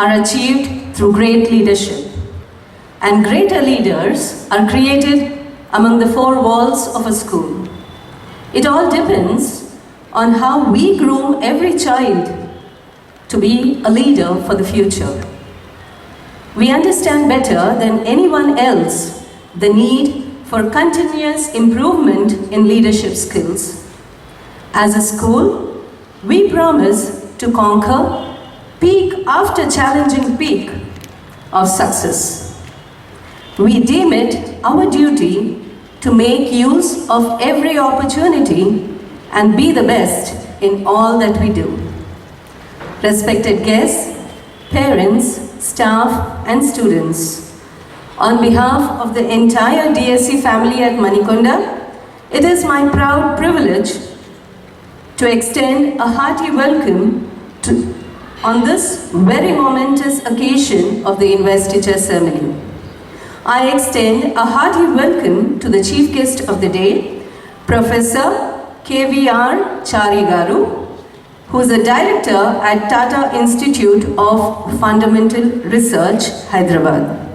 are achieved through great leadership, and greater leaders are created among the four walls of a school. It all depends on how we groom every child to be a leader for the future. We understand better than anyone else the need for continuous improvement in leadership skills. As a school, we promise to conquer peak after challenging peak of success. We deem it our duty to make use of every opportunity and be the best in all that we do. Respected guests, parents, staff and students, on behalf of the entire DSE family at Manikonda, it is my proud privilege to extend a hearty welcome on this very momentous occasion of the Investiture ceremony. I extend a hearty welcome to the chief guest of the day, Professor KVR Charigaru, who is the director at Tata Institute of Fundamental Research, Hyderabad.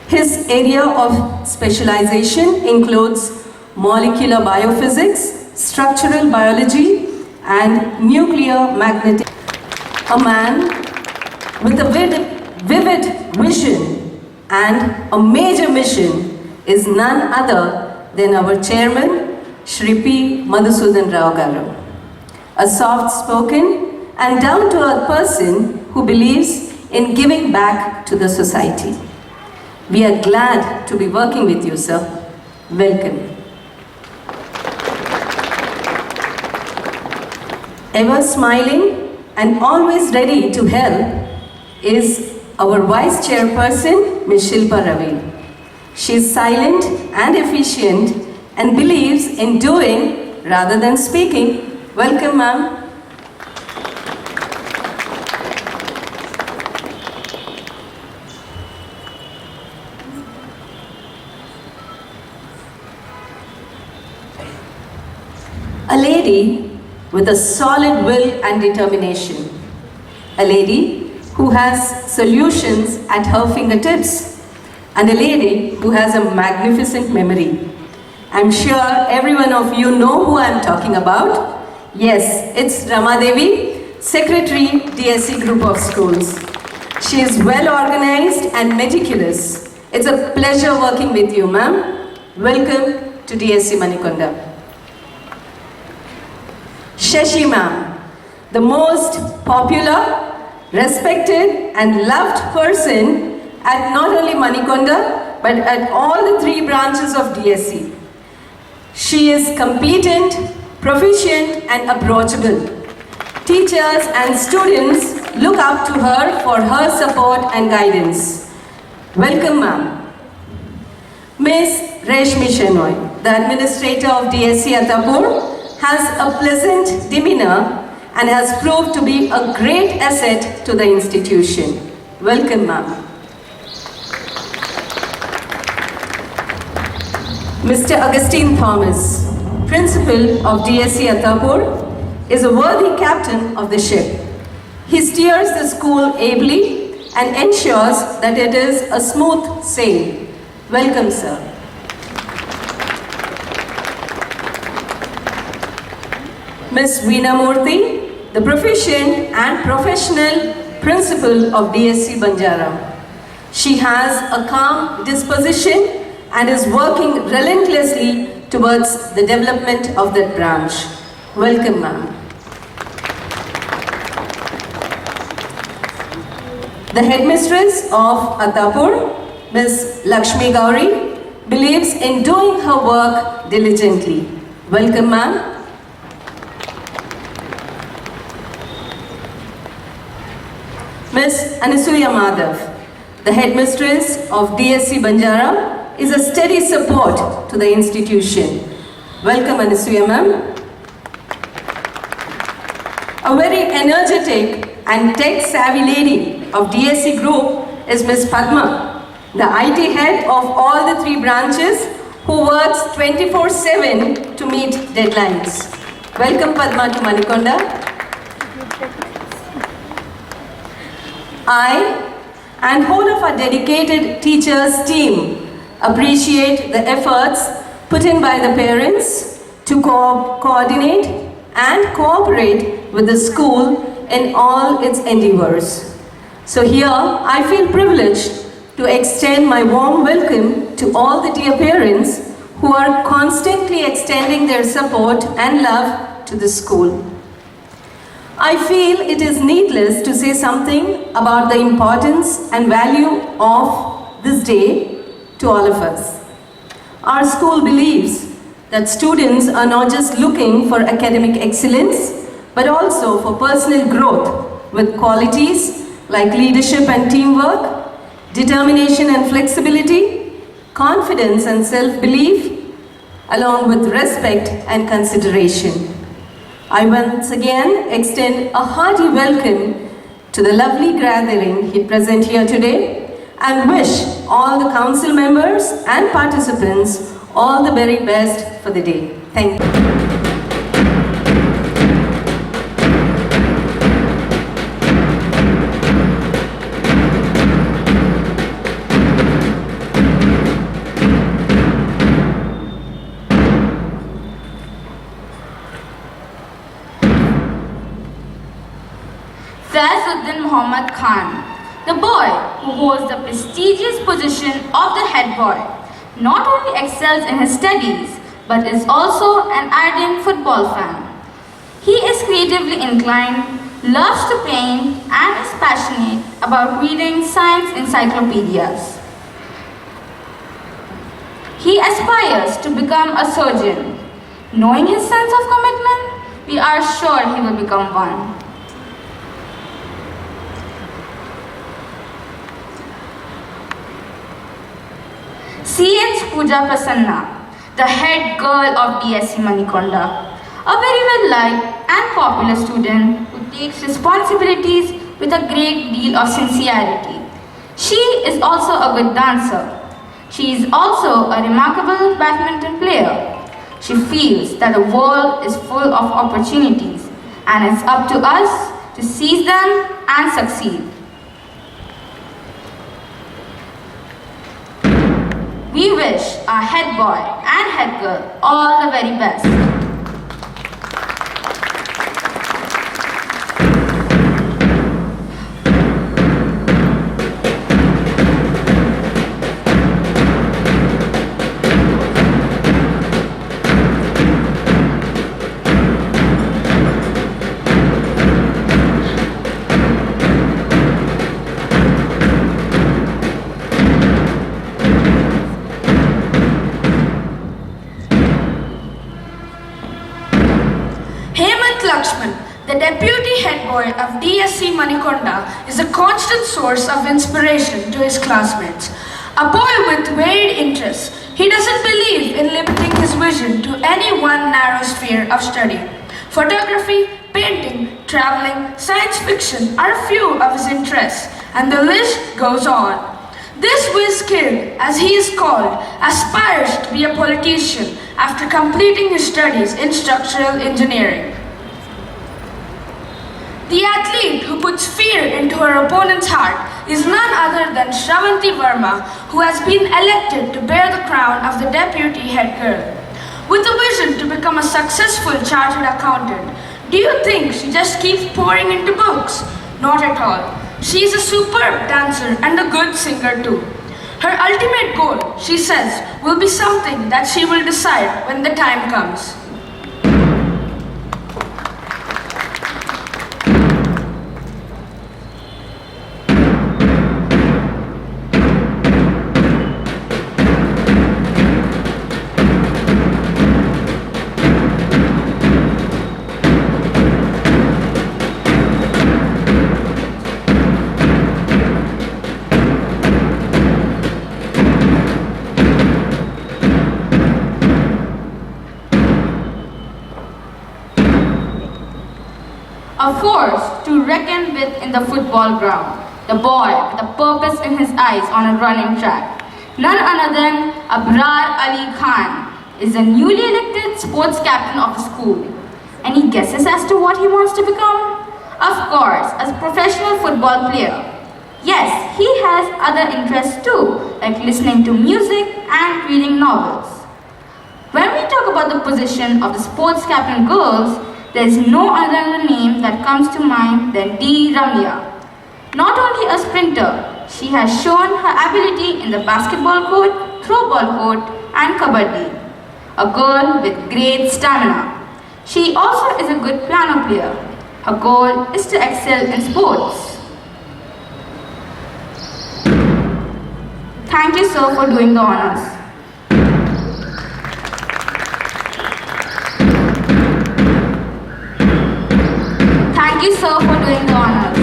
His area of specialization includes molecular biophysics, structural biology, and nuclear magnetic. A man with a vivid vision and a major mission is none other than our chairman, Shri P. Madhusudan Rao Garu. A soft-spoken and down-to-earth person who believes in giving back to the society. We are glad to be working with you, sir. Welcome. Ever smiling and always ready to help is our Vice Chairperson, Ms. Shilpa Ravi. She is silent and efficient and believes in doing rather than speaking. Welcome, ma'am. A lady with a solid will and determination. A lady who has solutions at her fingertips. And a lady who has a magnificent memory. I'm sure every one of you know who I'm talking about. Yes, it's Ramadevi, Secretary, DSE Group of Schools. She is well organized and meticulous. It's a pleasure working with you, ma'am. Welcome to DSE Manikonda. Shashi ma'am, the most popular, respected and loved person at not only Manikonda, but at all the 3 branches of DSE. She is competent, proficient and approachable. Teachers and students look up to her for her support and guidance. Welcome, ma'am. Ms. Reshmi Shenoy, the administrator of DSE Attapur, has a pleasant demeanor and has proved to be a great asset to the institution. Welcome, ma'am. Mr. Augustine Thomas, Principal of DSE Attapur, is a worthy captain of the ship. He steers the school ably and ensures that it is a smooth sail. Welcome, sir. Ms. Veena Murthy, the proficient and professional principal of DSE Banjara. She has a calm disposition and is working relentlessly towards the development of that branch. Welcome, ma'am. The headmistress of Attapur, Ms. Lakshmi Gauri, believes in doing her work diligently. Welcome, ma'am. Ms. Anasuya Madhav, the headmistress of DSE Banjara, is a steady support to the institution. Welcome, Anasuya ma'am. A very energetic and tech-savvy lady of DSE Group is Ms. Padma, the IT head of all the 3 branches who works 24/7 to meet deadlines. Welcome, Padma, to Manikonda. I and whole of our dedicated teachers team appreciate the efforts put in by the parents to coordinate and cooperate with the school in all its endeavors. So here, I feel privileged to extend my warm welcome to all the dear parents who are constantly extending their support and love to the school. I feel it is needless to say something about the importance and value of this day to all of us. Our school believes that students are not just looking for academic excellence, but also for personal growth with qualities like leadership and teamwork, determination and flexibility, confidence and self-belief, along with respect and consideration. I once again extend a hearty welcome to the lovely gathering present here today and wish all the council members and participants all the very best for the day. Thank you. Muhammad Khan, the boy who holds the prestigious position of the head boy, not only excels in his studies but is also an ardent football fan. He is creatively inclined, loves to paint, and is passionate about reading science encyclopedias. He aspires to become a surgeon. Knowing his sense of commitment, we are sure he will become one. C.H. Pooja Prasanna, the head girl of BSc Manikonda, a very well-liked and popular student who takes responsibilities with a great deal of sincerity. She is also a good dancer. She is also a remarkable badminton player. She feels that the world is full of opportunities and it's up to us to seize them and succeed. We wish our head boy and head girl all the very best. The deputy head boy of DSC Manikonda is a constant source of inspiration to his classmates. A boy with varied interests, he doesn't believe in limiting his vision to any one narrow sphere of study. Photography, painting, traveling, science fiction are a few of his interests, and the list goes on. This whiz kid, as he is called, aspires to be a politician after completing his studies in structural engineering. The athlete who puts fear into her opponent's heart is none other than Shravanti Verma, who has been elected to bear the crown of the deputy head girl. With a vision to become a successful chartered accountant, do you think she just keeps pouring into books? Not at all. She is a superb dancer and a good singer too. Her ultimate goal, she says, will be something that she will decide when the time comes. A force to reckon with in the football ground, the boy with a purpose in his eyes on a running track. None other than Abrar Ali Khan is the newly elected sports captain of the school. Any guesses as to what he wants to become? Of course, a professional football player. Yes, he has other interests too, like listening to music and reading novels. When we talk about the position of the sports captain girls, there is no other name that comes to mind than D. Ramya. Not only a sprinter, she has shown her ability in the basketball court, throwball court, and kabaddi. A girl with great stamina. She also is a good piano player. Her goal is to excel in sports. Thank you, sir, for doing the honors. Thank you, sir, for doing the honors.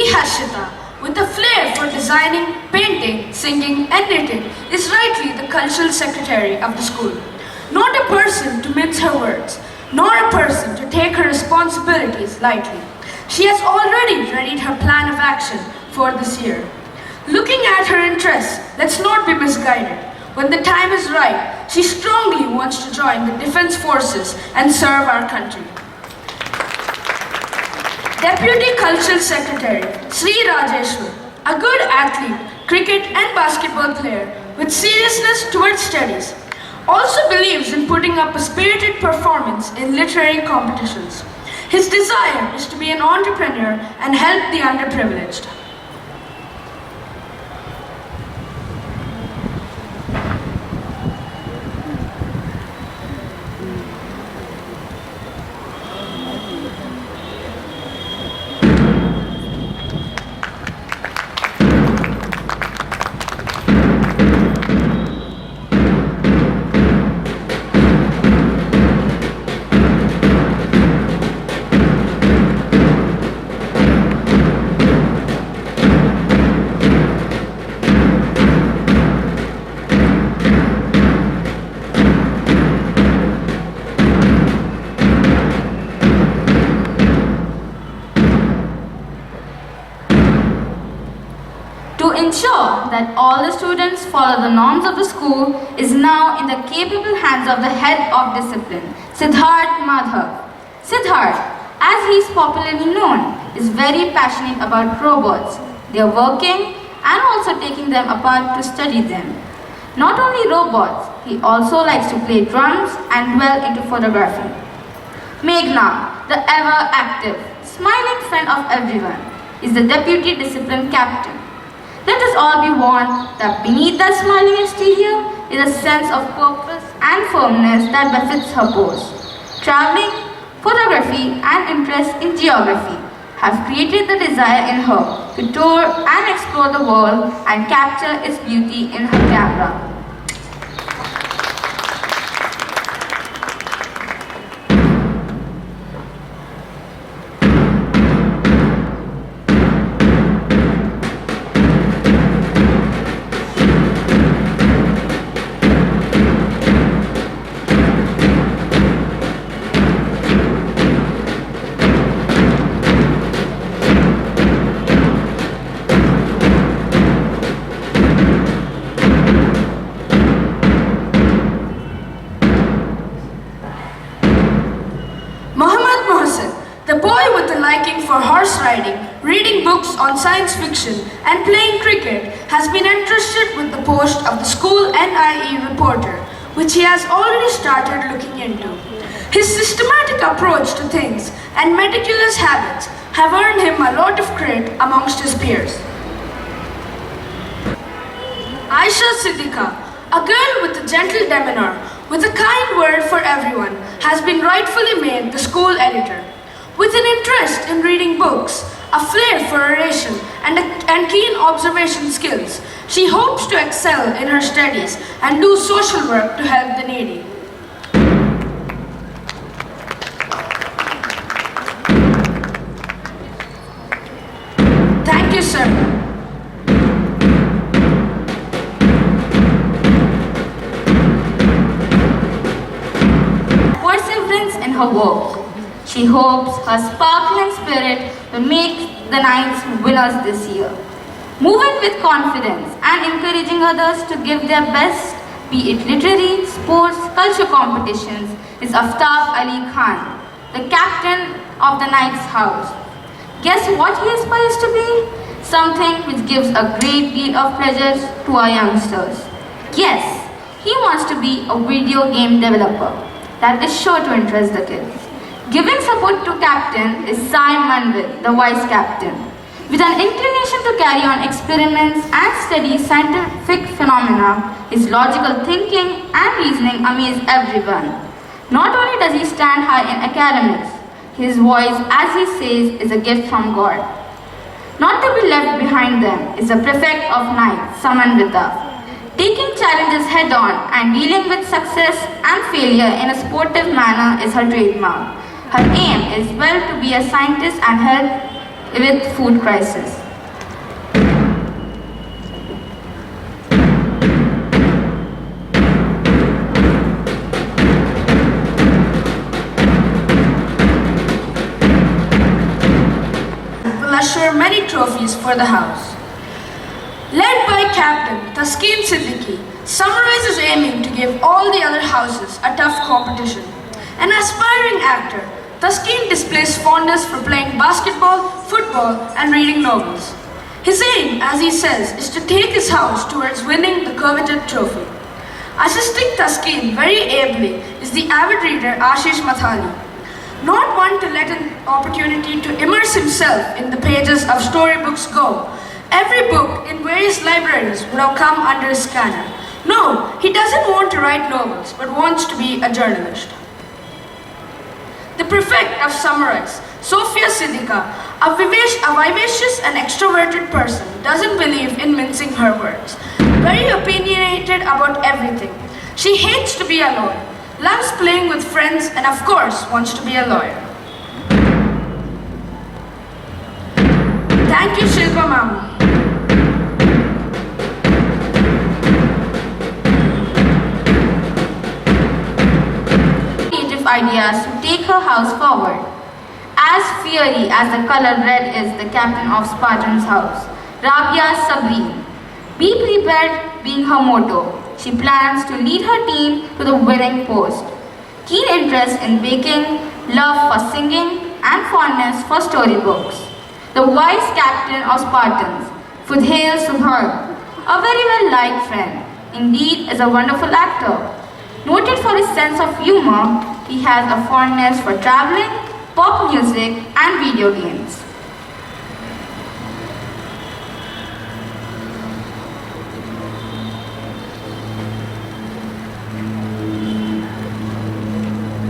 Hashita, with a flair for designing, painting, singing and knitting, is rightly the cultural secretary of the school. Not a person to mince her words, nor a person to take her responsibilities lightly. She has already readied her plan of action for this year. Looking at her interests, let's not be misguided. When the time is right, she strongly wants to join the defense forces and serve our country. Deputy Cultural Secretary Sri Rajeshwar, a good athlete, cricket and basketball player with seriousness towards studies, also believes in putting up a spirited performance in literary competitions. His desire is to be an entrepreneur and help the underprivileged. To ensure that all the students follow the norms of the school is now in the capable hands of the head of discipline, Siddharth Madhav. Siddharth, as he is popularly known, is very passionate about robots. They are working and also taking them apart to study them. Not only robots, he also likes to play drums and dwell into photography. Meghna, the ever active, smiling friend of everyone, is the deputy discipline captain. Let us all be warned that beneath that smiling exterior is a sense of purpose and firmness that befits her post. Traveling, photography and interest in geography have created the desire in her to tour and explore the world and capture its beauty in her camera. For horse riding, reading books on science fiction and playing cricket has been entrusted with the post of the school NIE reporter, which he has already started looking into. His systematic approach to things and meticulous habits have earned him a lot of credit amongst his peers. Aisha Siddiqa, a girl with a gentle demeanor, with a kind word for everyone, has been rightfully made the school editor. With an interest in reading books, a flair for oration, and keen observation skills, she hopes to excel in her studies and do social work to help the needy. Thank you, sir. Perseverance in her work. She hopes her sparkling spirit will make the Knights winners this year. Move in with confidence and encouraging others to give their best, be it literary, sports, culture competitions, is Aftab Ali Khan, the captain of the Knight's House. Guess what he aspires to be? Something which gives a great deal of pleasure to our youngsters. Yes, he wants to be a video game developer. That is sure to interest the kids. Giving support to captain is Simon Manville, the vice captain. With an inclination to carry on experiments and study scientific phenomena, his logical thinking and reasoning amaze everyone. Not only does he stand high in academics, his voice, as he says, is a gift from God. Not to be left behind them is the prefect of Knights, Samanvita. Taking challenges head on and dealing with success and failure in a sportive manner is her trademark. Her aim is well to be a scientist and help with food crisis. Will assure many trophies for the house. Led by Captain Taskeen Siddiqui, Sunrise is aiming to give all the other houses a tough competition. An aspiring actor, Taskeen displays fondness for playing basketball, football, and reading novels. His aim, as he says, is to take his house towards winning the coveted trophy. Assisting Taskeen very ably is the avid reader Ashish Mathani, not one to let an opportunity to immerse himself in the pages of storybooks go. Every book in various libraries would have come under his scanner. No, he doesn't want to write novels, but wants to be a journalist. The prefect of Sunrise, Sophia Siddiqa, a vivacious and extroverted person, doesn't believe in mincing her words. Very opinionated about everything. She hates to be alone, loves playing with friends, and of course wants to be a lawyer. Thank you, Shilpa ma'am. Ideas to take her house forward. As fiery as the color red is the captain of Spartan's house, Rabia Sabreen. Be prepared being her motto. She plans to lead her team to the winning post. Keen interest in baking, love for singing, and fondness for storybooks. The vice captain of Spartans, Fudhail Subhan, a very well-liked friend, indeed is a wonderful actor. Noted for his sense of humor, he has a fondness for traveling, pop music, and video games.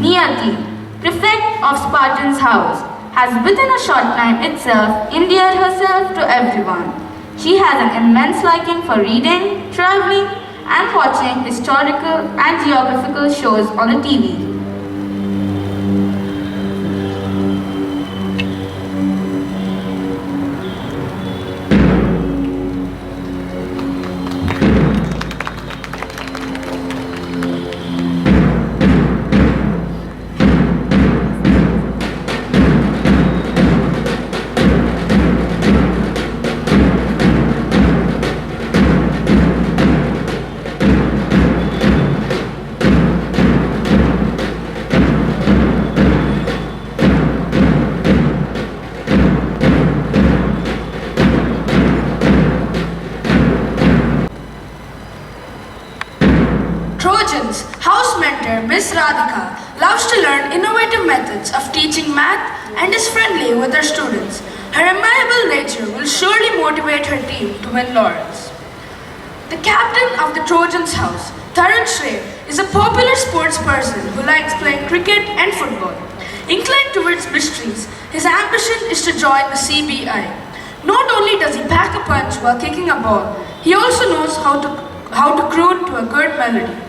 Niyati, prefect of Spartan's house, has within a short time itself endeared herself to everyone. She has an immense liking for reading, traveling, and watching historical and geographical shows on the TV. Miss Radhika loves to learn innovative methods of teaching math and is friendly with her students. Her amiable nature will surely motivate her team to win laurels. The captain of the Trojans' house, Tarun Shrey, is a popular sports person who likes playing cricket and football. Inclined towards mysteries, his ambition is to join the CBI. Not only does he pack a punch while kicking a ball, he also knows how to croon to a good melody.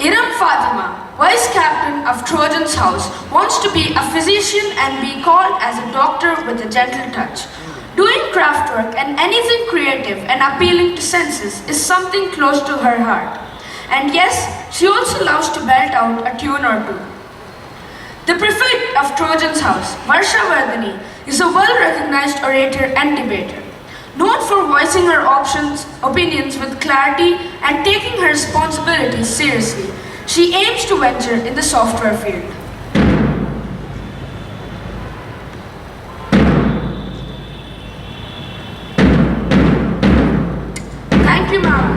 Iram Fatima, vice captain of Trojans' house, wants to be a physician and be called as a doctor with a gentle touch. Doing craft work and anything creative and appealing to senses is something close to her heart. And yes, she also loves to belt out a tune or two. The prefect of Trojan's House, Varsha Vardhani, is a well-recognized orator and debater. Known for voicing her opinions with clarity and taking her responsibilities seriously, she aims to venture in the software field. Thank you, ma'am.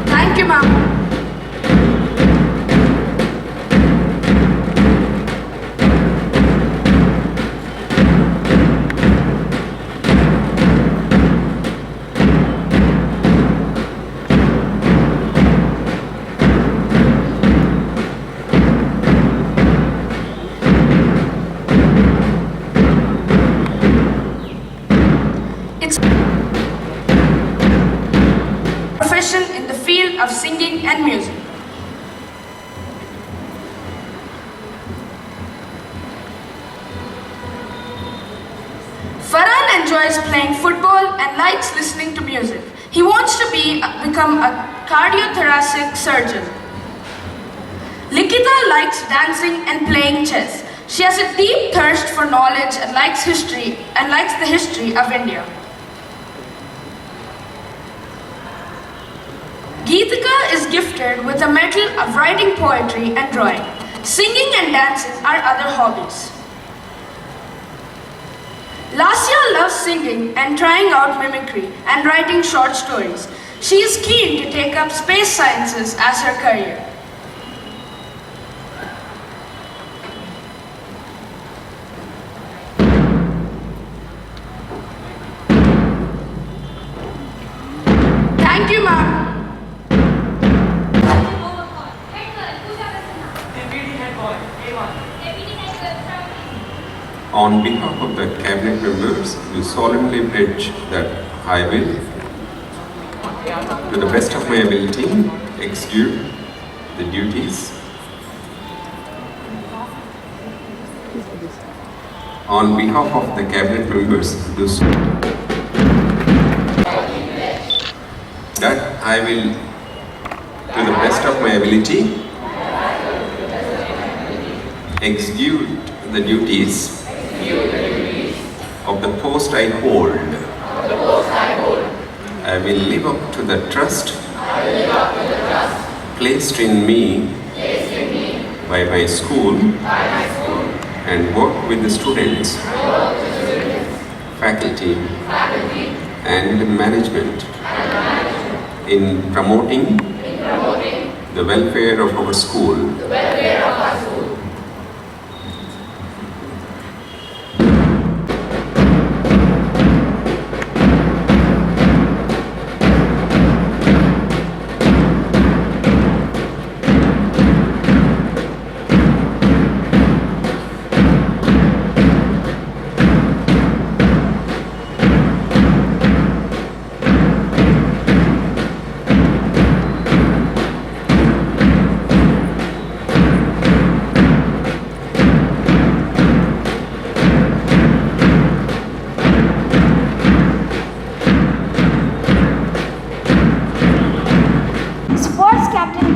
Thank you, ma'am. It's profession in the field of singing and music. Farhan enjoys playing football and likes listening to music. He wants to become a cardiothoracic surgeon. Likita likes dancing and playing chess. She has a deep thirst for knowledge and likes the history of India. Geetika is gifted with a medal of writing poetry and drawing. Singing and dancing are other hobbies. Lasya loves singing and trying out mimicry and writing short stories. She is keen to take up space sciences as her career. Thank you, ma'am. On behalf of the cabinet members, we solemnly pledge that I will, to the best of my ability, execute the duties on behalf of the cabinet members, that I will, to the best of my ability, execute the duties of the post I hold. I will live up to the trust placed in me by my school and work with the students, faculty and management in promoting the welfare of our school.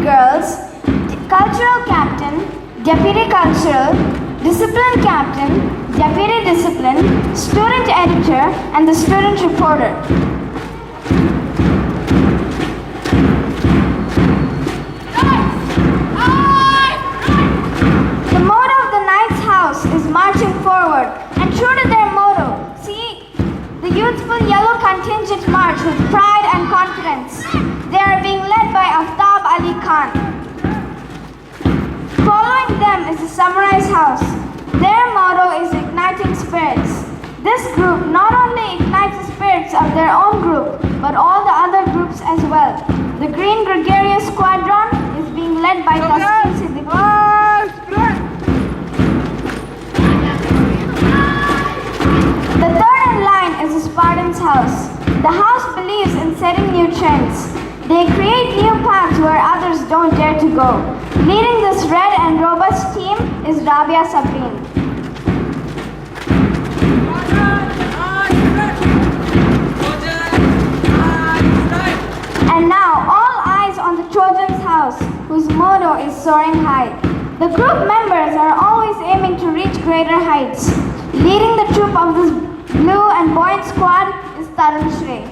Girls, Cultural Captain, Deputy Cultural, Discipline Captain, Deputy Discipline, Student Editor, and the Student Reporter. The motto of the Knights House is marching forward, and true to their motto, see the youthful yellow contingent march with pride and confidence. They are being led by Aftab Ali Khan. Following them is the Samurai's House. Their motto is Igniting Spirits. This group not only ignites the spirits of their own group, but all the other groups as well. The Green Gregarious Squadron is being led by Taskin Siddiqui. The third in line is the Spartan's House. The house believes in setting new trends. They create new paths where others don't dare to go. Leading this red and robust team is Rabia Sabreen. And now, all eyes on the Trojan motto is soaring high. The group members are always aiming to reach greater heights. Leading the troop of this blue and buoyant squad is Tarun Shrey.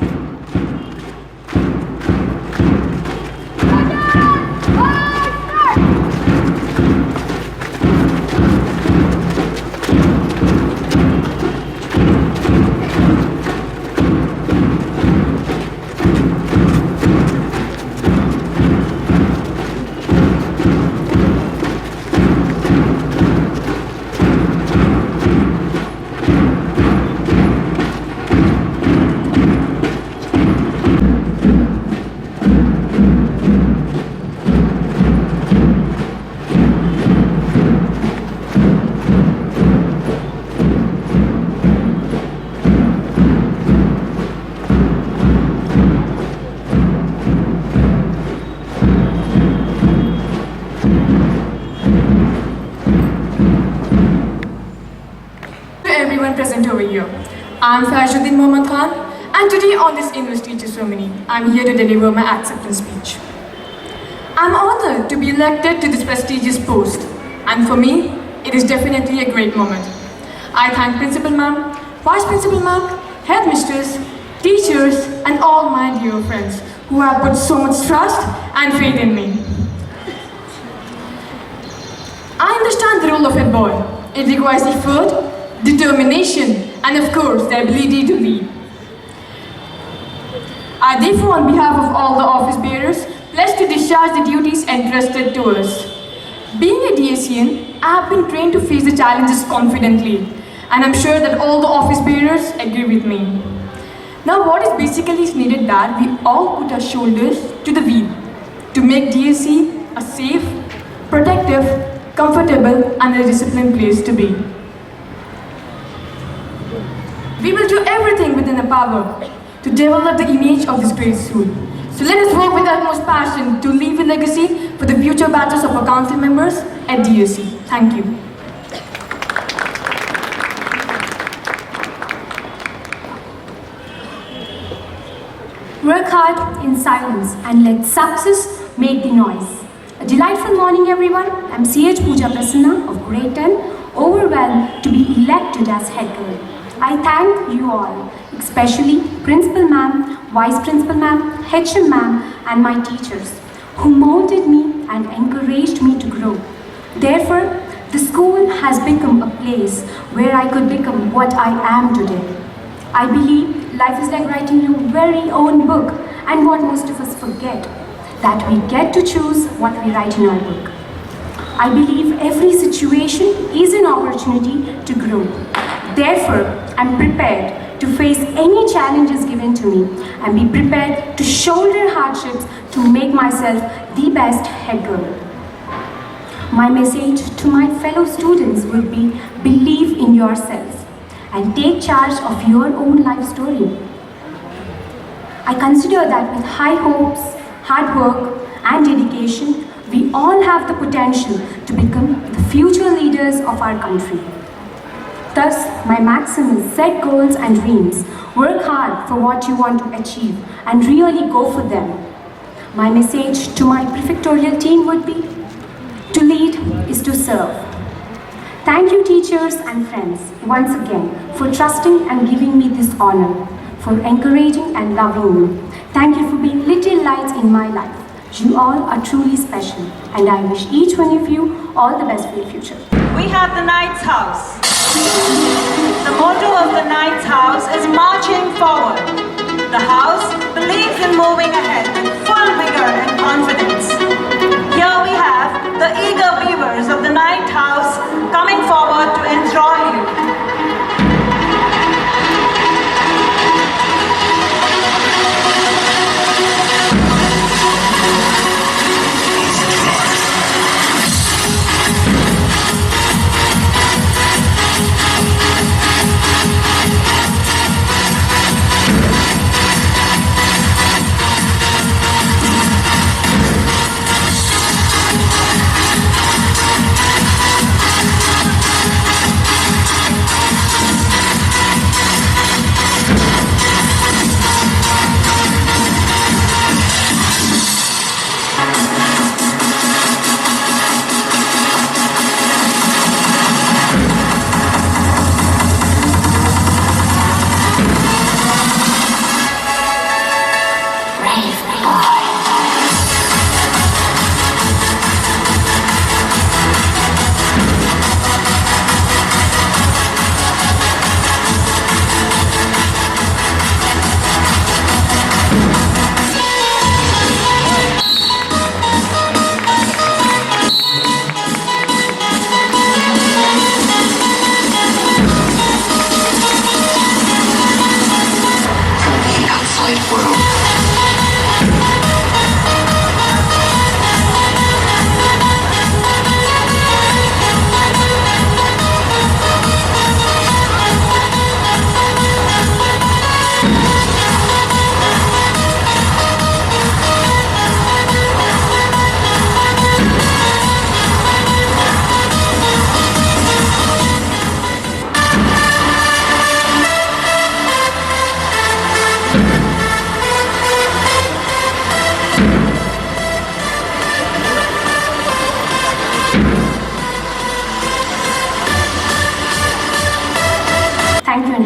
Present over here. I'm Fajuddin Mohammad Khan, and today on this Investiture ceremony, I'm here to deliver my acceptance speech. I'm honored to be elected to this prestigious post, and for me, it is definitely a great moment. I thank Principal Ma'am, Vice Principal Ma'am, Headmistress, teachers, and all my dear friends who have put so much trust and faith in me. I understand the role of head boy. It requires effort, determination, and of course, the ability to lead. I therefore, on behalf of all the office bearers, pledge to discharge the duties entrusted to us. Being a DSCN, I have been trained to face the challenges confidently, and I'm sure that all the office bearers agree with me. Now, what is basically needed that we all put our shoulders to the wheel to make DSC a safe, protective, comfortable, and a disciplined place to be. We will do everything within our power to develop the image of this great school. So let us work with utmost passion to leave a legacy for the future batches of our council members at DSC. Thank you. Work hard in silence and let success make the noise. A delightful morning, everyone. I'm CH Pooja Prasanna of Grade 10, overwhelmed to be elected as head girl. I thank you all, especially Principal Ma'am, Vice Principal Ma'am, HM Ma'am, and my teachers, who molded me and encouraged me to grow. Therefore, the school has become a place where I could become what I am today. I believe life is like writing your very own book, and what most of us forget, that we get to choose what we write in our book. I believe every situation is an opportunity to grow. Therefore, I'm prepared to face any challenges given to me and be prepared to shoulder hardships to make myself the best head girl. My message to my fellow students would be, believe in yourselves and take charge of your own life story. I consider that with high hopes, hard work, and dedication, we all have the potential to become the future leaders of our country. Thus, my maxim is set goals and dreams, work hard for what you want to achieve, and really go for them. My message to my prefectorial team would be, to lead is to serve. Thank you, teachers and friends, once again, for trusting and giving me this honor, for encouraging and loving me. Thank you for being little lights in my life. You all are truly special, and I wish each one of you all the best for your future. We have the Knights House. The motto of the Knights House is marching forward. The house believes in moving ahead with full vigor and confidence. Here we have the eager weavers of the Knight House coming forward to enthrall you.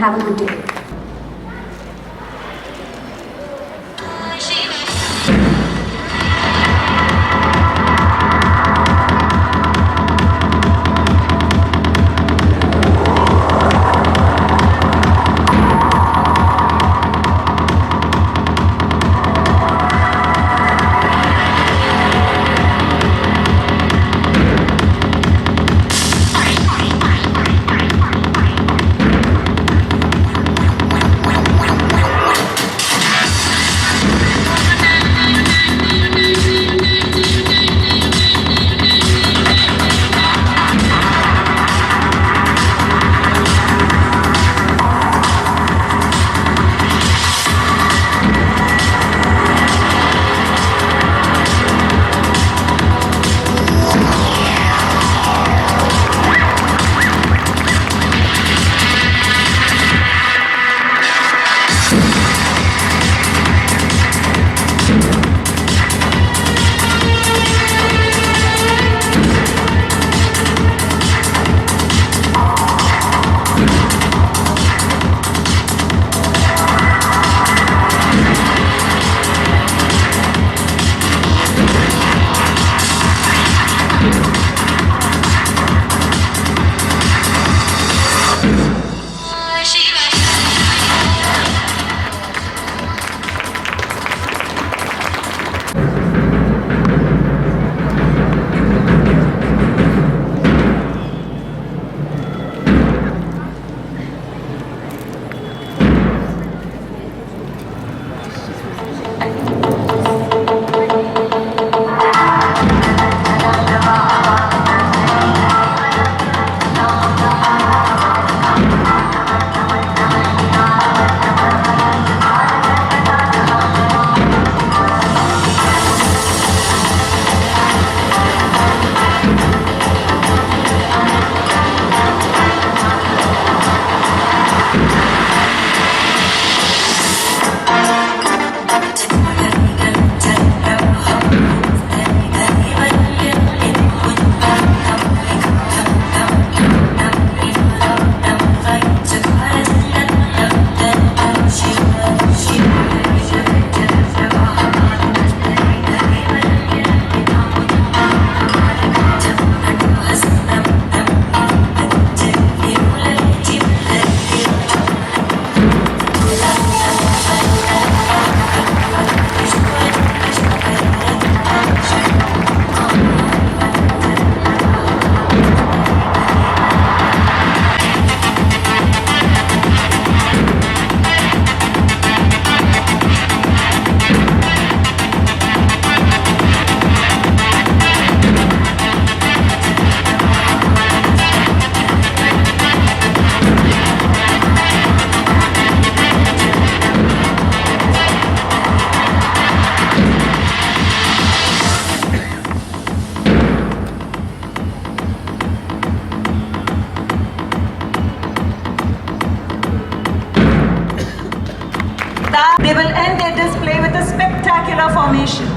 have a good day. They will end their display with a spectacular formation.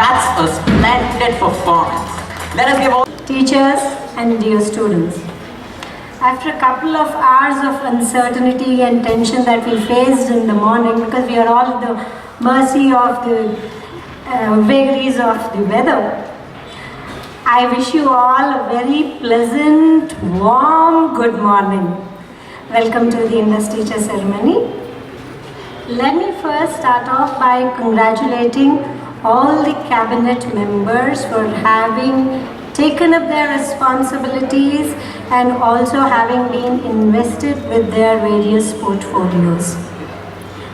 That's a splendid performance. Let us give all teachers and dear students. After a couple of hours of uncertainty and tension that we faced in the morning, because we are all at the mercy of the vagaries of the weather, I wish you all a very pleasant, warm good morning. Welcome to the Investiture ceremony. Let me first start off by congratulating all the cabinet members for having taken up their responsibilities and also having been invested with their various portfolios.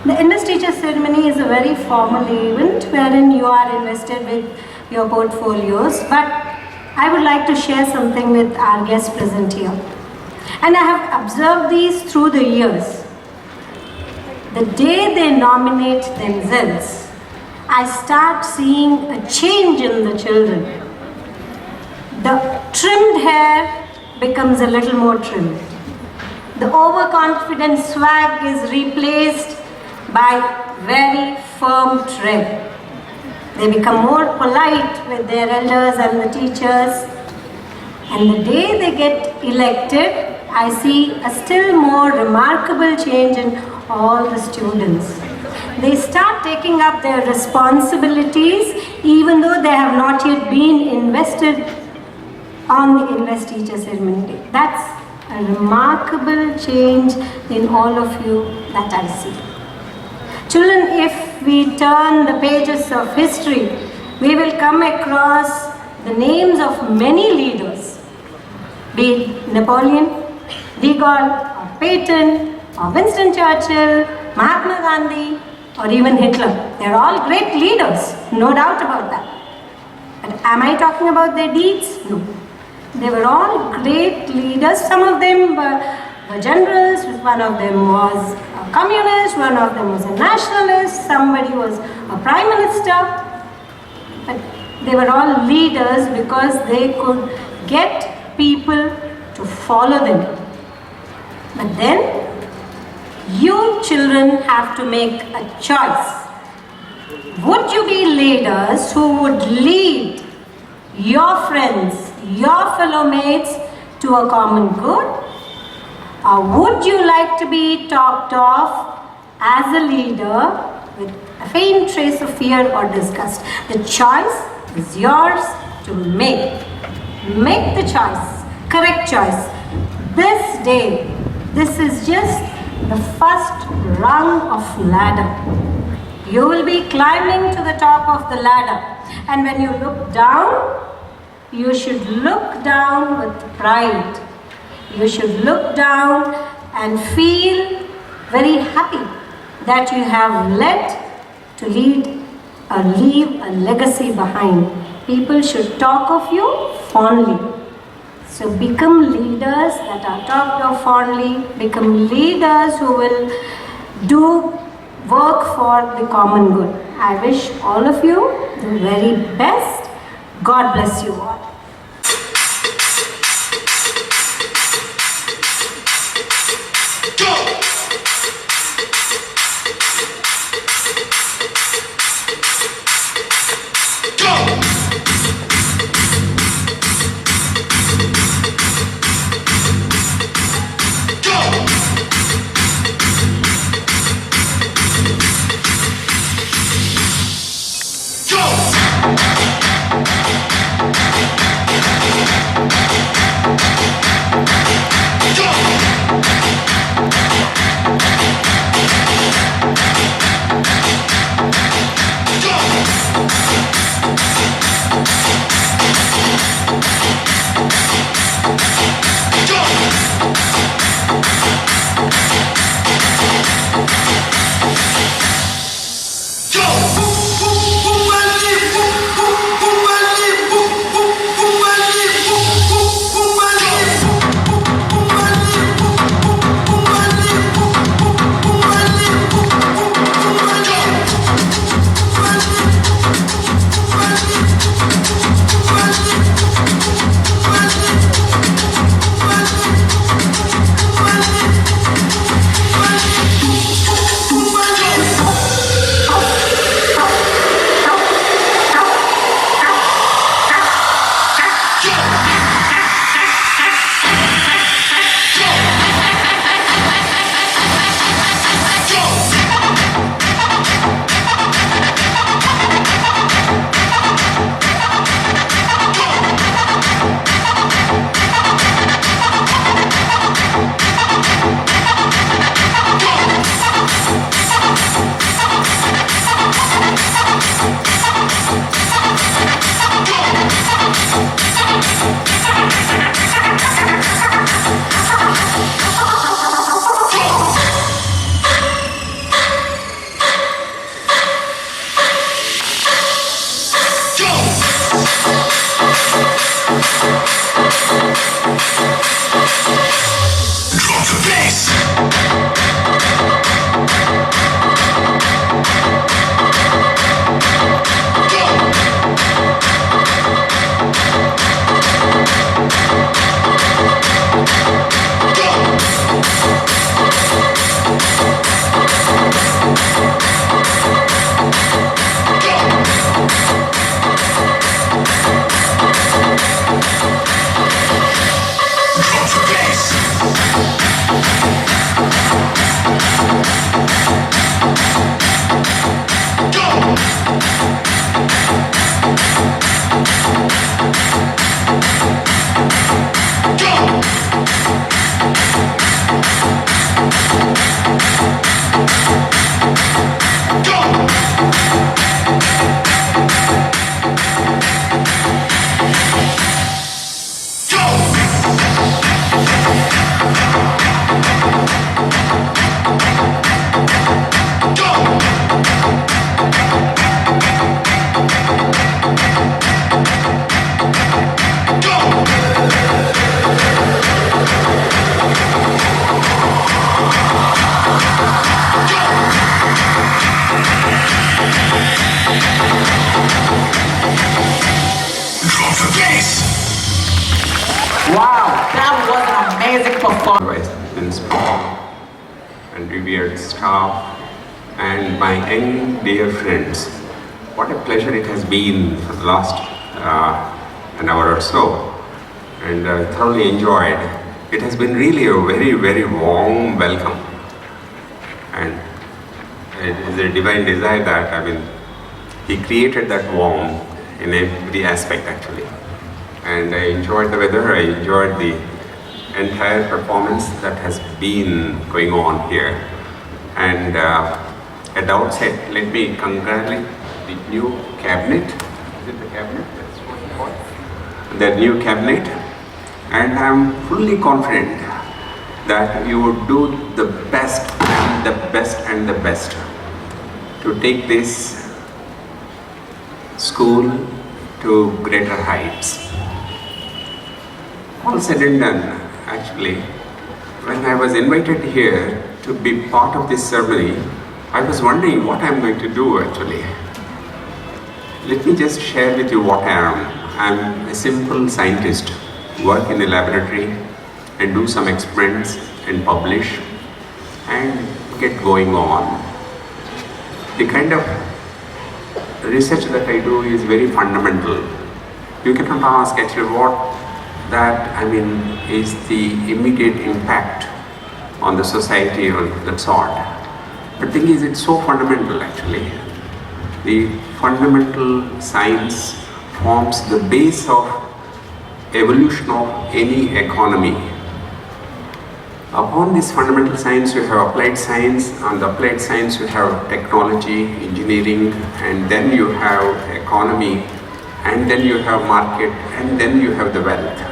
The Investiture ceremony is a very formal event wherein you are invested with your portfolios, but I would like to share something with our guests present here. And I have observed these through the years. The day they nominate themselves, I start seeing a change in the children. The trimmed hair becomes a little more trimmed. The overconfident swag is replaced by very firm tread. They become more polite with their elders and the teachers. And the day they get elected, I see a still more remarkable change in all the students. They start taking up their responsibilities even though they have not yet been invested on the Investiture ceremony. That's a remarkable change in all of you that I see. Children, if we turn the pages of history, we will come across the names of many leaders, be it Napoleon, de Gaulle, or Patton, or Winston Churchill, Mahatma Gandhi, or even Hitler. They're all great leaders, no doubt about that. But am I talking about their deeds? No. They were all great leaders. Some of them were generals, one of them was a communist, one of them was a nationalist, somebody was a prime minister. But they were all leaders because they could get people to follow them. But then, you children have to make a choice. Would you be leaders who would lead your friends, your fellow mates to a common good? Or would you like to be talked of as a leader with a faint trace of fear or disgust? The choice is yours to make. Make the choice, correct choice. This day, this is just the first rung of ladder. You will be climbing to the top of the ladder, and when you look down, you should look down with pride. You should look down and feel very happy that you have led to lead or leave a legacy behind. People should talk of you fondly. So become leaders that are talked of fondly, become leaders who will do work for the common good. I wish all of you the very best. God bless you all. Go! Wow, that was an amazing performance. Vice Principal and revered staff and my young dear friends. What a pleasure it has been for the last an hour or so, and I thoroughly enjoyed. It has been really a very, very warm welcome, and it is a divine desire that, he created that warmth in every aspect actually. And I enjoyed the weather, I enjoyed the entire performance that has been going on here. And at the outset, let me congratulate the new cabinet. Is it the cabinet? That's what you call it? The new cabinet. And I'm fully confident that you would do the best and the best and the best to take this school to greater heights. All said and done, actually, when I was invited here to be part of this ceremony, I was wondering what I'm going to do actually. Let me just share with you what I am. I'm a simple scientist, work in a laboratory and do some experiments and publish and get going on. The kind of research that I do is very fundamental. You cannot ask actually what that is the immediate impact on the society or that sort. But the thing is, it's so fundamental actually. The fundamental science forms the base of evolution of any economy. Upon this fundamental science, you have applied science. On the applied science, you have technology, engineering, and then you have economy, and then you have market, and then you have the wealth.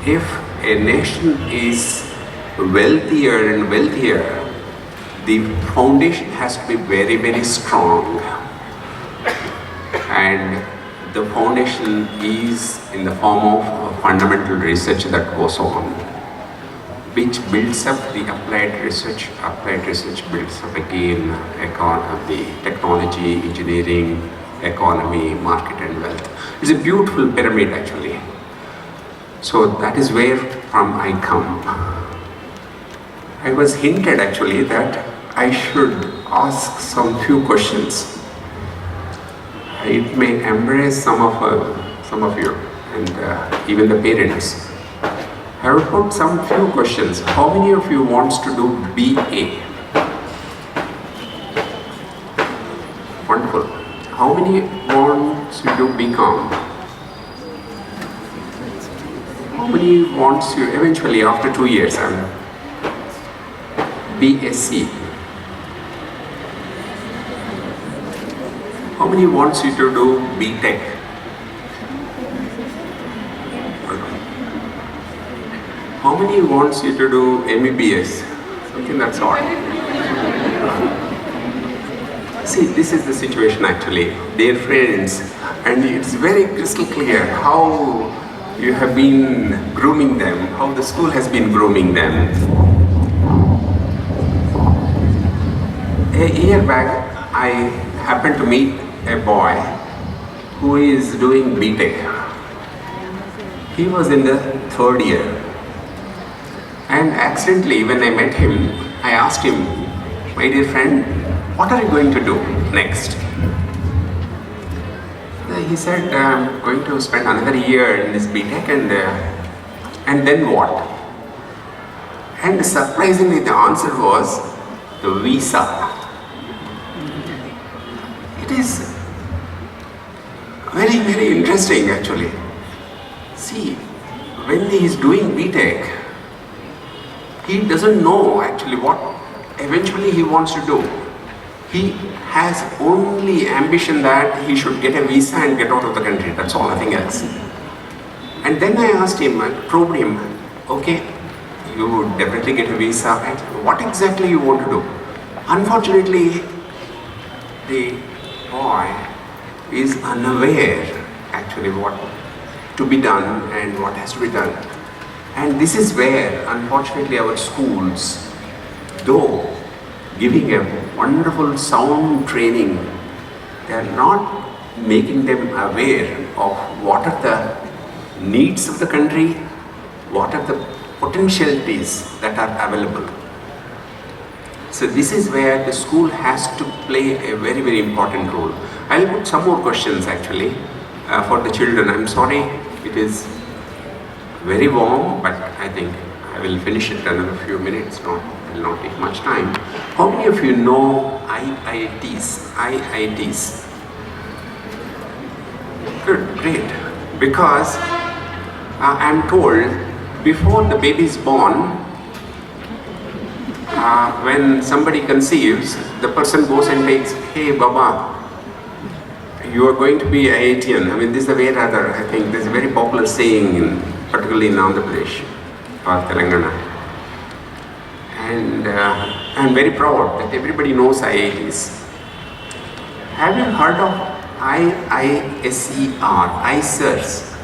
If a nation is wealthier and wealthier, the foundation has to be very, very strong. And the foundation is in the form of fundamental research that goes on, which builds up the applied research. Applied research builds up again the technology, engineering, economy, market and wealth. It's a beautiful pyramid actually. So that is where from I come. I was hinted actually that I should ask some few questions. It may embrace some of you and even the parents. I will put some few questions. How many of you wants to do BA? Wonderful. How many wants to do BCom? How many wants to eventually after 2 years BSc? How many wants you to do BTech? How many wants you to do MBBS? Something that's odd. See, this is the situation actually, dear friends, and it's very crystal clear how you have been grooming them, how the school has been grooming them. A year back, I happened to meet a boy who is doing BTech. He was in the 3rd year. And accidentally, when I met him, I asked him, my dear friend, what are you going to do next? He said, I'm going to spend another year in this BTech and then what? And surprisingly, the answer was the visa. It is very, very interesting actually. See, when he is doing BTech, he doesn't know actually what eventually he wants to do. He has only ambition that he should get a visa and get out of the country. That's all, nothing else. And then I asked him, I probed him, okay, you would definitely get a visa. And what exactly you want to do? Unfortunately, the boy is unaware actually what to be done and what has to be done. And this is where, unfortunately, our schools, though giving a wonderful sound training, they are not making them aware of what are the needs of the country, what are the potentialities that are available. So this is where the school has to play a very, very important role. I'll put some more questions actually for the children. I'm sorry, it is very warm, but I think I will finish it in another few minutes. It will not take much time. How many of you know IITs? IITs. Good, great. Because I'm told before the baby is born, when somebody conceives, the person goes and takes, hey Baba, you are going to be IITian. I mean, this is the way rather, I think there's a very popular saying, particularly in Andhra Pradesh or Telangana. And I'm very proud that everybody knows IITs. Have you heard of IISER, ICERs?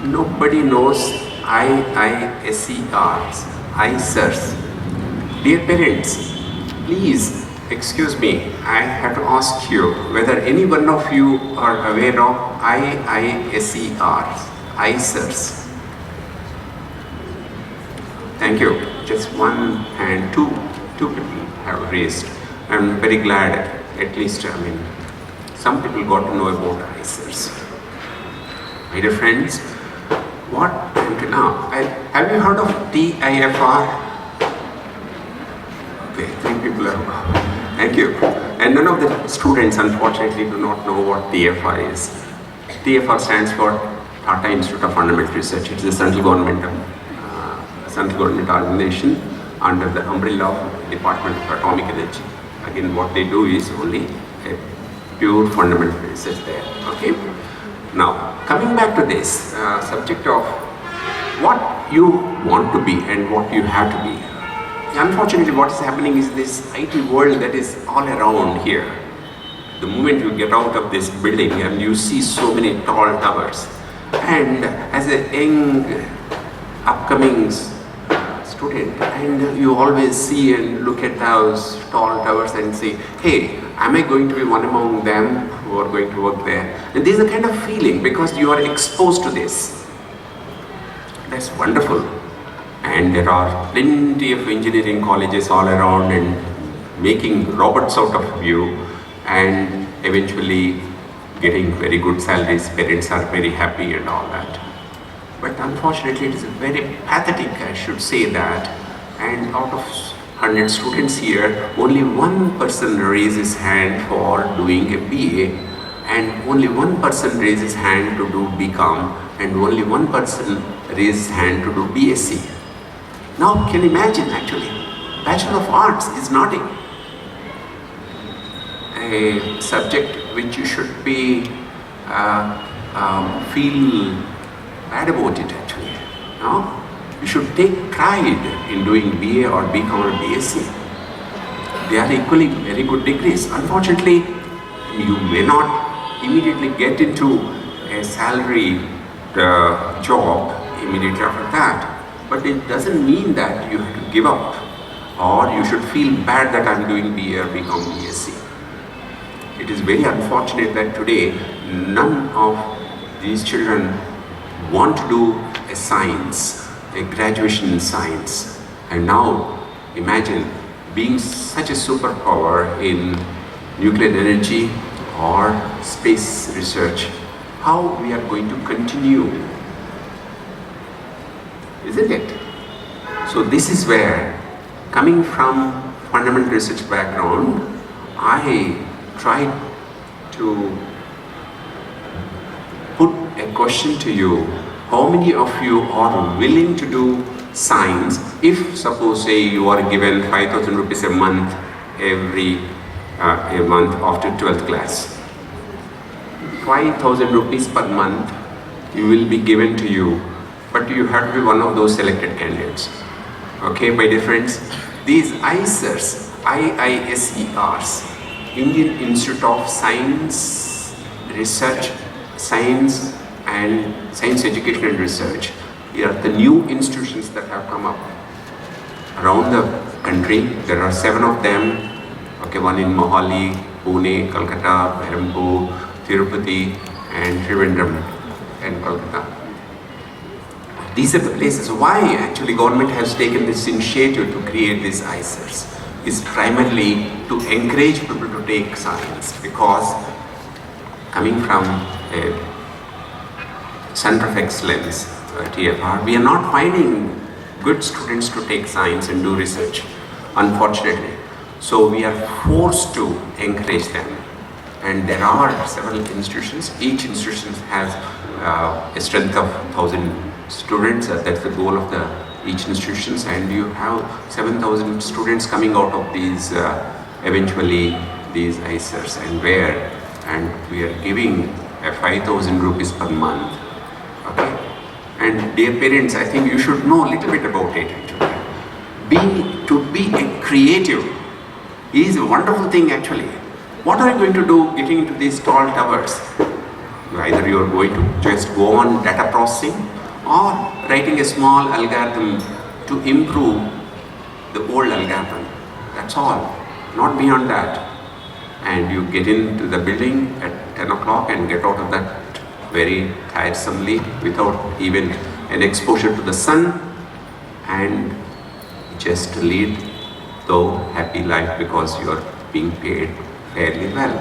Nobody knows IISERs, ICERs. Dear parents, please excuse me, I have to ask you whether any one of you are aware of IISERs, ICERs. Thank you. Just one hand, two people have raised. I'm very glad, at least, I mean, some people got to know about ICERs. My dear friends, what until now? Have you heard of TIFR? Okay, 3 people have. Thank you. And none of the students, unfortunately, do not know what TFR is. TFR stands for Tata Institute of Fundamental Research. It's a central government organization under the umbrella of Department of Atomic Energy. Again, what they do is only a pure fundamental research there. Okay. Now, coming back to this subject of what you want to be and what you have to be. Unfortunately, what is happening is this IT world that is all around here. The moment you get out of this building and you see so many tall towers, and as a young upcoming student, and you always see and look at those tall towers and say, hey, am I going to be one among them who are going to work there? And this is a kind of feeling because you are exposed to this. That's wonderful. And there are plenty of engineering colleges all around and making robots out of you and eventually getting very good salaries. Parents are very happy and all that. But unfortunately, it is very pathetic, I should say that. And out of 100 students here, only one person raises his hand for doing a BA, and only one person raises his hand to do BCom, and only one person raises his hand to do BSc. Now, can you imagine actually, Bachelor of Arts is not a subject which you should be feel bad about it actually. No? You should take pride in doing BA or BCom or BSc. They are equally very good degrees. Unfortunately, you may not immediately get into a salary job immediately after that. But it doesn't mean that you have to give up or you should feel bad that I'm doing BA or BCom BSc. It is very unfortunate that today none of these children want to do a science, a graduation in science. And now imagine being such a superpower in nuclear energy or space research, how we are going to continue, isn't it? So this is where, coming from fundamental research background, I tried to put a question to you. How many of you are willing to do science if, suppose, say you are given 5,000 rupees a month every a month after 12th class? 5,000 rupees per month you will be given to you, but you have to be one of those selected candidates. Okay, my dear friends, these IISERs, IISERs, Indian Institute of Science Research, Science and Science Education and Research, they are the new institutions that have come up around the country. There are 7 of them. Okay, one in Mohali, Pune, Kolkata, Berhampur, Tirupati and Trivandrum and Kolkata. These are the places. Why actually government has taken this initiative to create these IISERs is primarily to encourage people to take science, because coming from a Center of Excellence, TFR, we are not finding good students to take science and do research, unfortunately. So we are forced to encourage them. And there are several institutions. Each institution has a strength of 1,000 students. That's the goal of each institutions. And you have 7,000 students coming out of these, eventually these IISERs. And we are giving a 5,000 rupees per month. Okay. And dear parents, I think you should know a little bit about it actually. To be a creative is a wonderful thing actually. What are you going to do getting into these tall towers? Either you are going to just go on data processing or writing a small algorithm to improve the old algorithm. That's all, not beyond that. And you get into the building at 10 o'clock and get out of that very tiresomely without even an exposure to the sun, and just lead the happy life because you are being paid fairly well.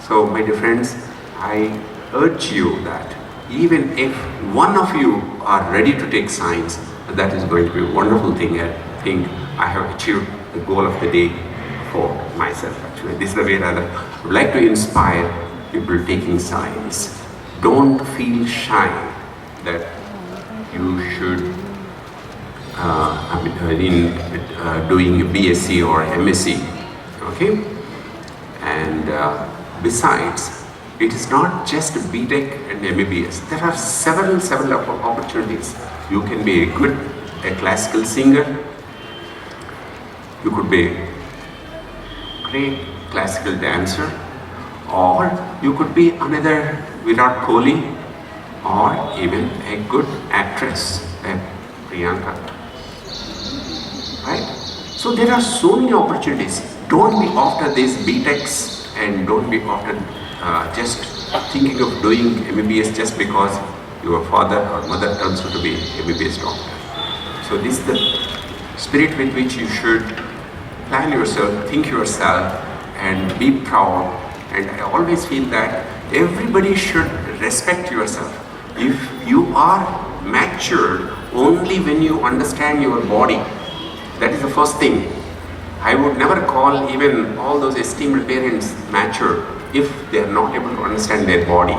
So my dear friends, I urge you that even if one of you are ready to take science, that is going to be a wonderful thing. I think I have achieved the goal of the day for myself actually. This is the way I would like to inspire people taking science. Don't feel shy that you should doing a BSc or MSc, okay? And besides, it is not just BTech and MBBS. There are several opportunities. You can be a classical singer. You could be a great classical dancer, or you could be another Virat Kohli, or even a good actress, Priyanka. Right? So there are so many opportunities. Don't be after these BTechs and don't be after just thinking of doing MBBS just because your father or mother turns out to be MBBS doctor. So this is the spirit with which you should plan yourself, think yourself, and be proud. And I always feel that everybody should respect yourself. If you are matured only when you understand your body, that is the first thing. I would never call even all those esteemed parents mature if they are not able to understand their body.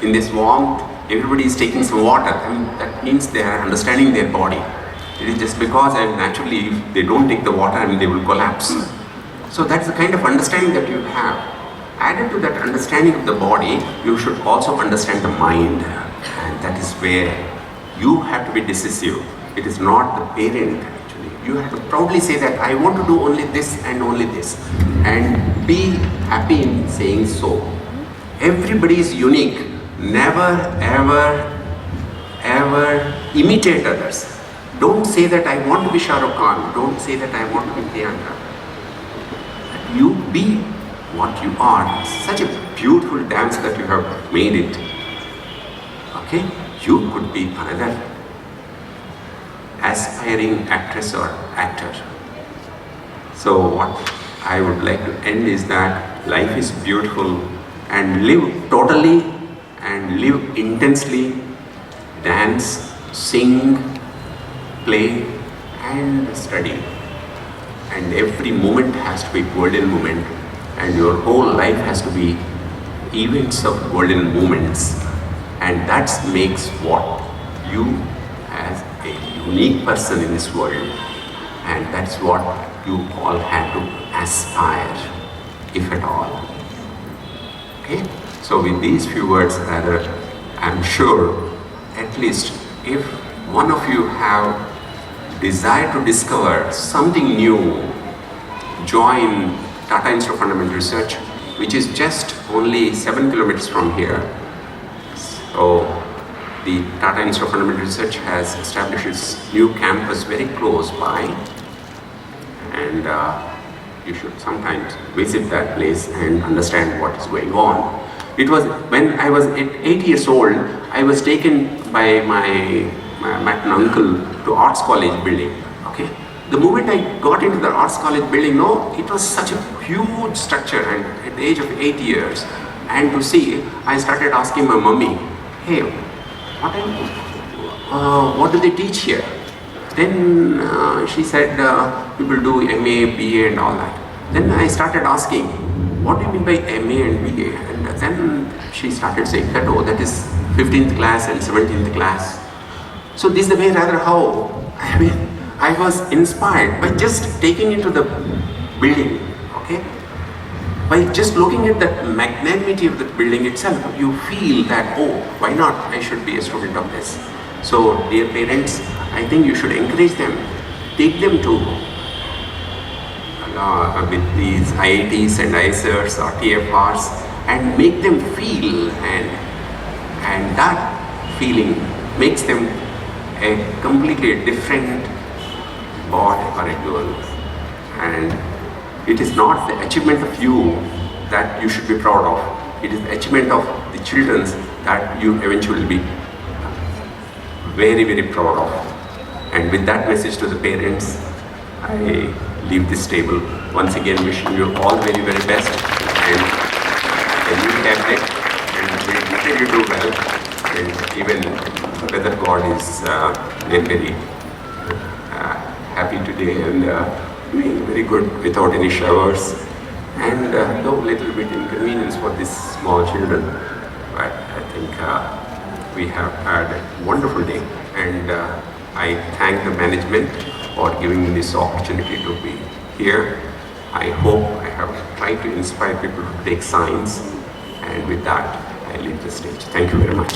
In this warmth, everybody is taking some water, and that means they are understanding their body. It is just because naturally if they don't take the water, I mean, they will collapse. So that's the kind of understanding that you have. Added to that understanding of the body, you should also understand the mind. And that is where you have to be decisive. It is not the parent actually. You have to proudly say that I want to do only this and only this. And be happy in saying so. Everybody is unique. Never ever imitate others. Don't say that I want to be Shah Rukh Khan. Don't say that I want to be Priyanka. You be what you are. It's such a beautiful dance that you have made it. Okay? You could be another aspiring actress or actor. So what I would like to end is that life is beautiful, and live totally and live intensely. Dance, sing, play and study. And every moment has to be golden moment, and your whole life has to be events of golden moments. And that makes what you as a unique person in this world. And that's what you all have to aspire, if at all. Okay? So with these few words, rather, I'm sure at least if one of you have desire to discover something new, join Tata Institute of Fundamental Research, which is just only 7 kilometers from here. So the Tata Institute of Fundamental Research has established its new campus very close by, and you should sometimes visit that place and understand what is going on. It was when I was 8 years old, I was taken by my maternal uncle to Arts College building. Okay, the moment I got into the Arts College building, it was such a huge structure, and at the age of 8 years, and to see, I started asking my mummy, hey, what do they teach here? Then she said, people do MA, BA and all that. Then I started asking, what do you mean by MA and BA? And then she started saying that, oh, that is 15th class and 17th class. So this is the way rather how, I was inspired by just taking into the building, okay? By just looking at the magnanimity of the building itself, you feel that, oh, why not? I should be a student of this. So, dear parents, I think you should encourage them. Take them to with these IITs and ISERs or TFRs and make them feel, and that feeling makes them a completely different boy or a girl. And it is not the achievement of you that you should be proud of. It is the achievement of the children that you eventually will be very, very proud of. And with that message to the parents, I leave this table. Once again, wishing you all very, very best, and a new cabinet, and may you do well. And even Weather God is very happy today, and doing very good without any showers, and though a little bit inconvenience for these small children, but I think we have had a wonderful day, and I thank the management for giving me this opportunity to be here. I hope I have tried to inspire people to take science, and with that I leave the stage. Thank you very much.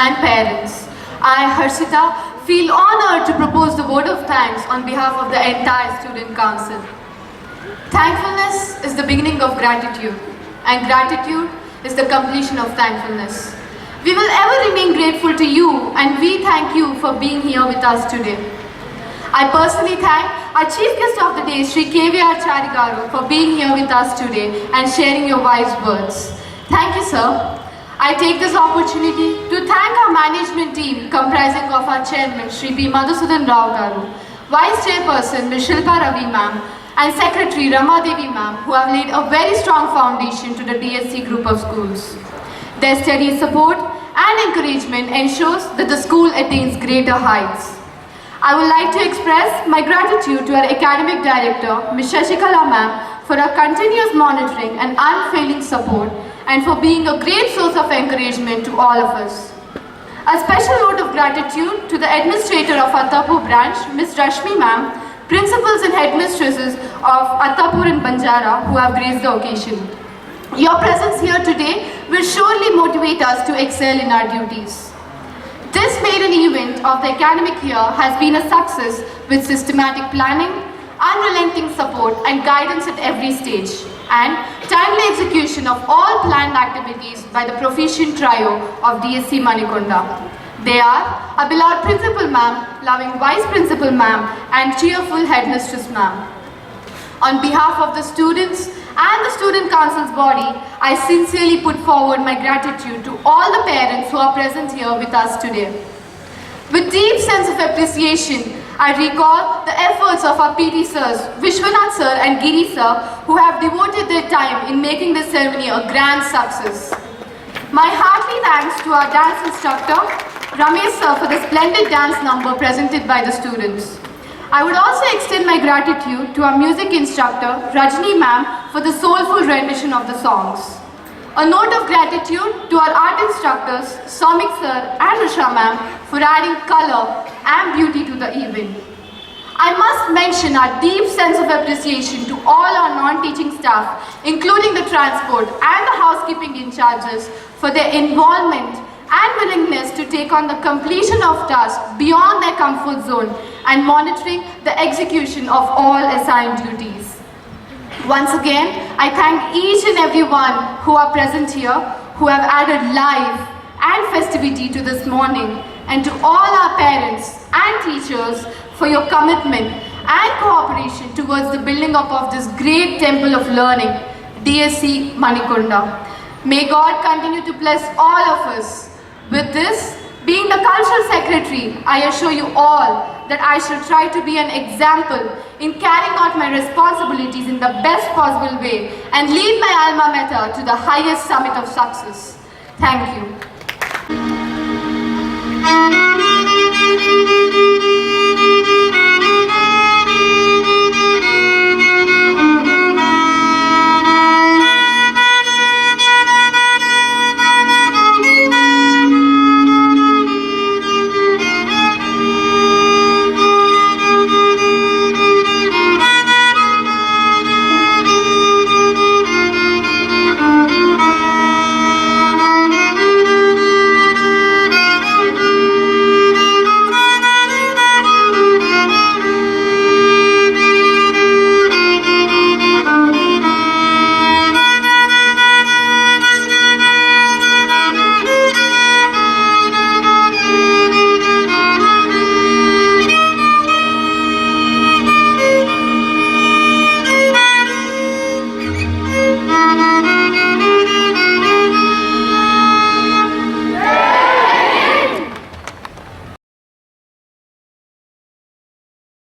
and parents, I, Harshita, feel honored to propose the vote of thanks on behalf of the entire Student Council. Thankfulness is the beginning of gratitude, and gratitude is the completion of thankfulness. We will ever remain grateful to you, and we thank you for being here with us today. I personally thank our Chief Guest of the Day, Sri K.V.R. Charigaru, for being here with us today and sharing your wise words. Thank you, sir. I take this opportunity to thank our management team comprising of our Chairman, Sri P. Madhusudan Rao Garu, Vice Chairperson, Ms. Shilpa Ravi ma'am, and Secretary Rama Devi ma'am, who have laid a very strong foundation to the DSC group of schools. Their steady support and encouragement ensures that the school attains greater heights. I would like to express my gratitude to our Academic Director, Ms. Shashikala ma'am, for her continuous monitoring and unfailing support, and for being a great source of encouragement to all of us. A special note of gratitude to the Administrator of Attapur branch, Ms. Rashmi ma'am, Principals and Headmistresses of Attapur and Banjara who have graced the occasion. Your presence here today will surely motivate us to excel in our duties. This maiden event of the academic year has been a success with systematic planning, unrelenting support and guidance at every stage, and timely execution of all planned activities by the proficient trio of DSC Manikonda. They are a beloved Principal Ma'am, loving Vice Principal Ma'am, and cheerful Headmistress Ma'am. On behalf of the students and the Student Council's body, I sincerely put forward my gratitude to all the parents who are present here with us today. With deep sense of appreciation, I recall the efforts of our PT sirs, Vishwanath sir and Giri sir, who have devoted their time in making this ceremony a grand success. My hearty thanks to our dance instructor, Ramesh sir, for the splendid dance number presented by the students. I would also extend my gratitude to our music instructor, Rajni ma'am, for the soulful rendition of the songs. A note of gratitude to our art instructors, Somik sir and Risha ma'am, for adding color and beauty to the event. I must mention our deep sense of appreciation to all our non-teaching staff, including the transport and the housekeeping in charges, for their involvement and willingness to take on the completion of tasks beyond their comfort zone and monitoring the execution of all assigned duties. Once again, I thank each and every one who are present here, who have added life and festivity to this morning, and to all our parents and teachers for your commitment and cooperation towards the building up of this great temple of learning, DSC Manikonda. May God continue to bless all of us. With this, being the Cultural Secretary, I assure you all that I shall try to be an example in carrying out my responsibilities in the best possible way and lead my alma mater to the highest summit of success. Thank you.